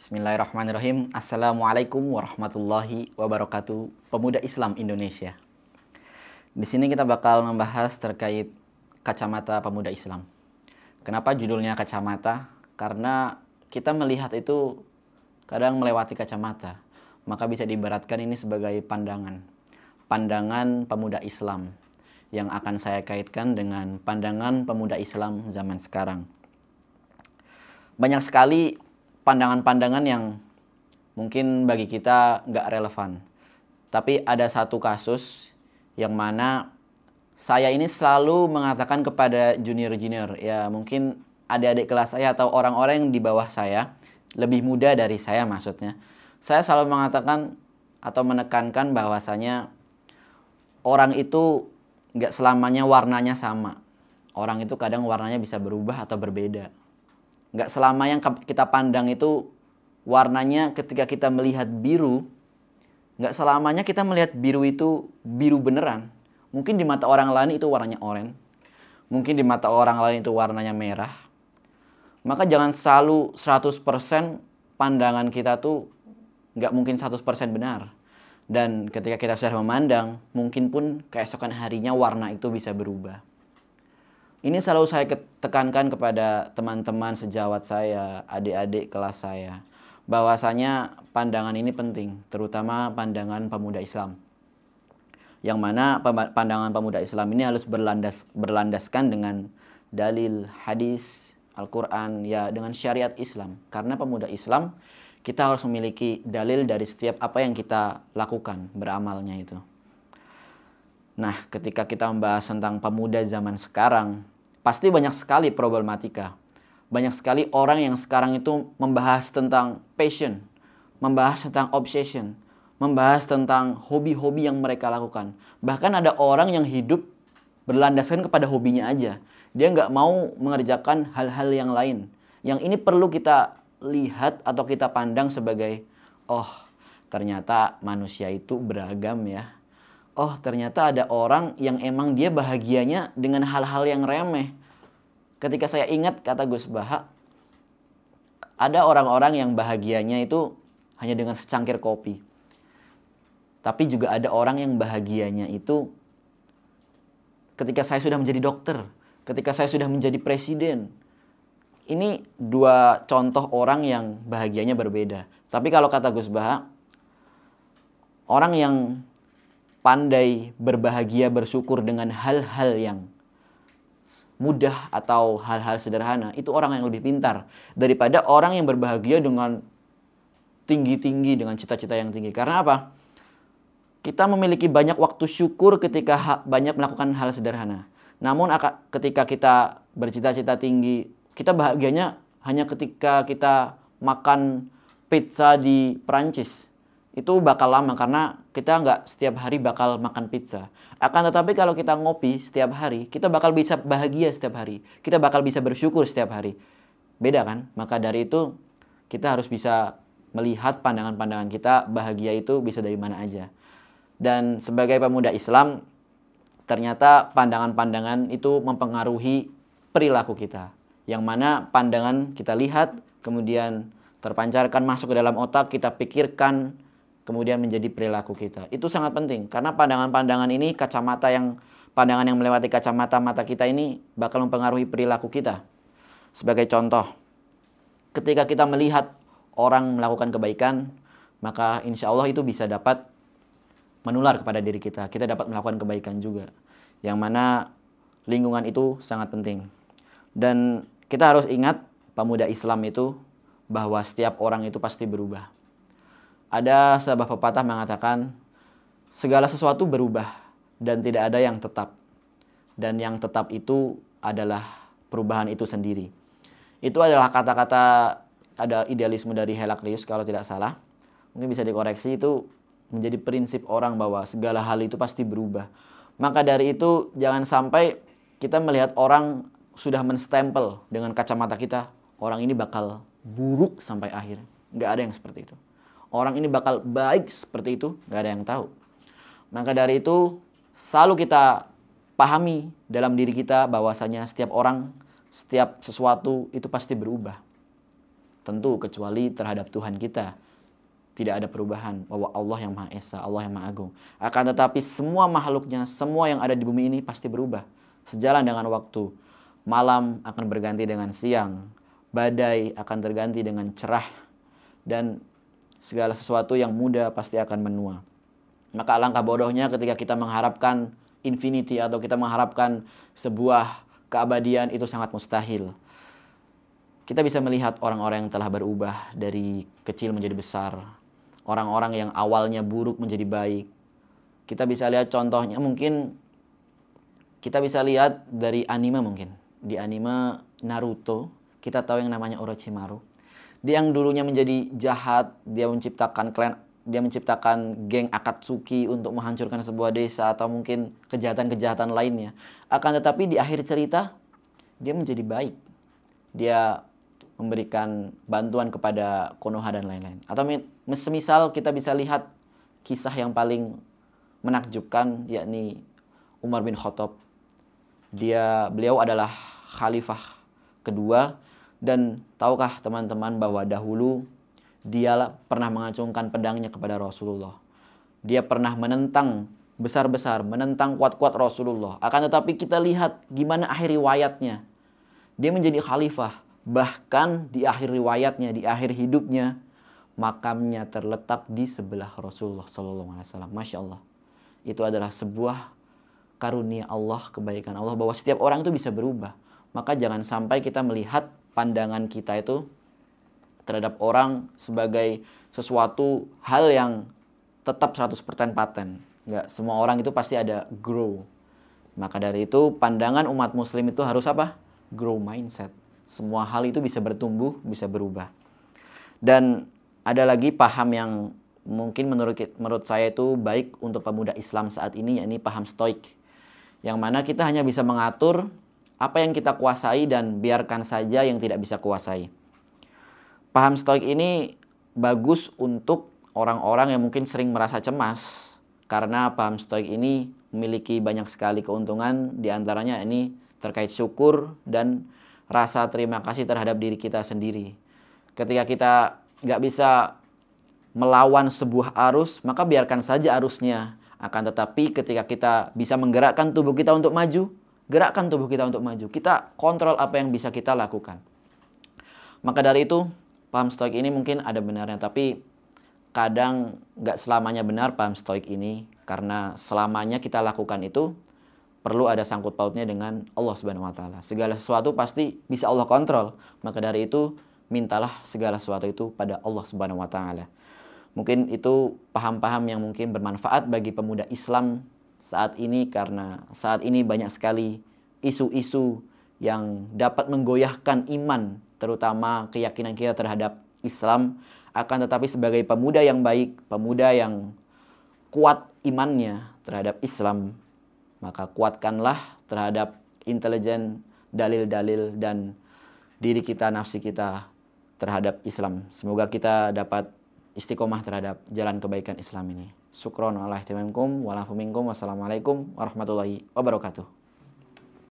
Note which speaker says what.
Speaker 1: Bismillahirrahmanirrahim. Assalamualaikum warahmatullahi wabarakatuh. Pemuda Islam Indonesia. Di sini kita bakal membahas terkait kacamata pemuda Islam. Kenapa judulnya kacamata? Karena kita melihat itu kadang melewati kacamata. Maka bisa diibaratkan ini sebagai pandangan. Pandangan pemuda Islam yang akan saya kaitkan dengan pandangan pemuda Islam zaman sekarang. Banyak sekali pandangan-pandangan yang mungkin bagi kita nggak relevan. Tapi ada satu kasus yang mana saya ini selalu mengatakan kepada junior-junior, ya mungkin adik-adik kelas saya atau orang-orang yang di bawah saya, lebih muda dari saya maksudnya. Saya selalu mengatakan atau menekankan bahwasanya orang itu nggak selamanya warnanya sama. Orang itu kadang warnanya bisa berubah atau berbeda. Nggak selama yang kita pandang itu warnanya ketika kita melihat biru, nggak selamanya kita melihat biru itu biru beneran. Mungkin di mata orang lain itu warnanya oranye. Mungkin di mata orang lain itu warnanya merah. Maka jangan selalu 100% pandangan kita tuh nggak mungkin 100% benar. Dan ketika kita sudah memandang, mungkin pun keesokan harinya warna itu bisa berubah. Ini selalu saya tekankan kepada teman-teman sejawat saya, adik-adik kelas saya, bahwasanya pandangan ini penting, terutama pandangan pemuda Islam. Yang mana pandangan pemuda Islam ini harus berlandaskan dengan dalil, hadis, Al-Quran, ya dengan syariat Islam. Karena pemuda Islam, kita harus memiliki dalil dari setiap apa yang kita lakukan, beramalnya itu. Nah, ketika kita membahas tentang pemuda zaman sekarang, pasti banyak sekali problematika. Banyak sekali orang yang sekarang itu membahas tentang passion, membahas tentang obsession, membahas tentang hobi-hobi yang mereka lakukan. Bahkan ada orang yang hidup berlandaskan kepada hobinya aja. Dia nggak mau mengerjakan hal-hal yang lain. Yang ini perlu kita lihat atau kita pandang sebagai, oh ternyata manusia itu beragam ya. Oh ternyata ada orang yang emang dia bahagianya dengan hal-hal yang remeh. Ketika saya ingat kata Gus Baha, ada orang-orang yang bahagianya itu hanya dengan secangkir kopi. Tapi juga ada orang yang bahagianya itu ketika saya sudah menjadi dokter, ketika saya sudah menjadi presiden. Ini dua contoh orang yang bahagianya berbeda. Tapi kalau kata Gus Baha, orang yang pandai berbahagia bersyukur dengan hal-hal yang mudah atau hal-hal sederhana, itu orang yang lebih pintar daripada orang yang berbahagia dengan tinggi-tinggi, dengan cita-cita yang tinggi. Karena apa? Kita memiliki banyak waktu syukur ketika banyak melakukan hal sederhana. Namun ketika kita bercita-cita tinggi, kita bahagianya hanya ketika kita makan pizza di Perancis. Itu bakal lama karena kita nggak setiap hari bakal makan pizza. Akan tetapi kalau kita ngopi setiap hari, kita bakal bisa bahagia setiap hari. Kita bakal bisa bersyukur setiap hari. Beda kan? Maka dari itu kita harus bisa melihat pandangan-pandangan kita, bahagia itu bisa dari mana aja. Dan sebagai pemuda Islam, ternyata pandangan-pandangan itu mempengaruhi perilaku kita. Yang mana pandangan kita lihat, kemudian terpancarkan masuk ke dalam otak, kita pikirkan, kemudian menjadi perilaku kita. Itu sangat penting karena pandangan-pandangan ini pandangan yang melewati kacamata mata kita ini bakal mempengaruhi perilaku kita. Sebagai contoh, ketika kita melihat orang melakukan kebaikan, maka insya Allah itu bisa dapat menular kepada diri kita. Kita dapat melakukan kebaikan juga. Yang mana lingkungan itu sangat penting. Dan kita harus ingat pemuda Islam itu bahwa setiap orang itu pasti berubah. Ada sebuah pepatah mengatakan, segala sesuatu berubah dan tidak ada yang tetap. Dan yang tetap itu adalah perubahan itu sendiri. Itu adalah kata-kata, ada idealisme dari Heraklius kalau tidak salah. Mungkin bisa dikoreksi, itu menjadi prinsip orang bahwa segala hal itu pasti berubah. Maka dari itu jangan sampai kita melihat orang sudah menstempel dengan kacamata kita, orang ini bakal buruk sampai akhir. Nggak ada yang seperti itu. Orang ini bakal baik seperti itu, nggak ada yang tahu. Maka dari itu selalu kita pahami dalam diri kita bahwasanya setiap orang, setiap sesuatu itu pasti berubah. Tentu kecuali terhadap Tuhan kita. Tidak ada perubahan bahwa Allah yang Maha Esa, Allah yang Maha Agung. Akan tetapi semua makhluknya, semua yang ada di bumi ini pasti berubah. Sejalan dengan waktu. Malam akan berganti dengan siang. Badai akan terganti dengan cerah. Dan segala sesuatu yang muda pasti akan menua. Maka alangkah bodohnya ketika kita mengharapkan infinity atau kita mengharapkan sebuah keabadian, itu sangat mustahil. Kita bisa melihat orang-orang yang telah berubah dari kecil menjadi besar. Orang-orang yang awalnya buruk menjadi baik. Kita bisa lihat contohnya mungkin, kita bisa lihat dari anime mungkin. Di anime Naruto, kita tahu yang namanya Orochimaru. Dia yang dulunya menjadi jahat, dia menciptakan geng Akatsuki untuk menghancurkan sebuah desa atau mungkin kejahatan-kejahatan lainnya. Akan tetapi di akhir cerita, dia menjadi baik. Dia memberikan bantuan kepada Konoha dan lain-lain. Atau semisal kita bisa lihat kisah yang paling menakjubkan, yakni Umar bin Khattab. Beliau adalah khalifah kedua, dan tahukah teman-teman bahwa dahulu dia pernah mengacungkan pedangnya kepada Rasulullah. Dia pernah menentang besar-besar, menentang kuat-kuat Rasulullah. Akan tetapi kita lihat gimana akhir riwayatnya. Dia menjadi khalifah. Bahkan di akhir riwayatnya, di akhir hidupnya, makamnya terletak di sebelah Rasulullah SAW. Masya Allah. Itu adalah sebuah karunia Allah, kebaikan Allah, bahwa setiap orang itu bisa berubah. Maka jangan sampai kita melihat pandangan kita itu terhadap orang sebagai sesuatu hal yang tetap 100% paten. Enggak, semua orang itu pasti ada grow. Maka dari itu pandangan umat muslim itu harus apa? Grow mindset. Semua hal itu bisa bertumbuh, bisa berubah. Dan ada lagi paham yang mungkin menurut saya itu baik untuk pemuda Islam saat ini, yakni paham stoik. Yang mana kita hanya bisa mengatur apa yang kita kuasai dan biarkan saja yang tidak bisa kuasai. Paham stoik ini bagus untuk orang-orang yang mungkin sering merasa cemas. Karena paham stoik ini memiliki banyak sekali keuntungan, diantaranya ini terkait syukur dan rasa terima kasih terhadap diri kita sendiri. Ketika kita nggak bisa melawan sebuah arus, maka biarkan saja arusnya. Akan tetapi ketika kita bisa menggerakkan tubuh kita untuk maju, gerakkan tubuh kita untuk maju. Kita kontrol apa yang bisa kita lakukan. Maka dari itu, paham stoik ini mungkin ada benarnya, tapi kadang nggak selamanya benar paham stoik ini. Karena selamanya kita lakukan itu perlu ada sangkut pautnya dengan Allah Subhanahu wa Ta'ala. Segala sesuatu pasti bisa Allah kontrol. Maka dari itu, mintalah segala sesuatu itu pada Allah Subhanahu wa Ta'ala. Mungkin itu paham-paham yang mungkin bermanfaat bagi pemuda Islam saat ini, karena saat ini banyak sekali isu-isu yang dapat menggoyahkan iman, terutama keyakinan kita terhadap Islam. Akan tetapi sebagai pemuda yang baik, pemuda yang kuat imannya terhadap Islam, maka kuatkanlah terhadap intelijen, dalil-dalil, dan diri kita, nafsi kita terhadap Islam. Semoga kita dapat istiqomah terhadap jalan kebaikan Islam ini. Syukron ala ihtimamkum wa lafu minkum. Wassalamualaikum warahmatullahi wabarakatuh.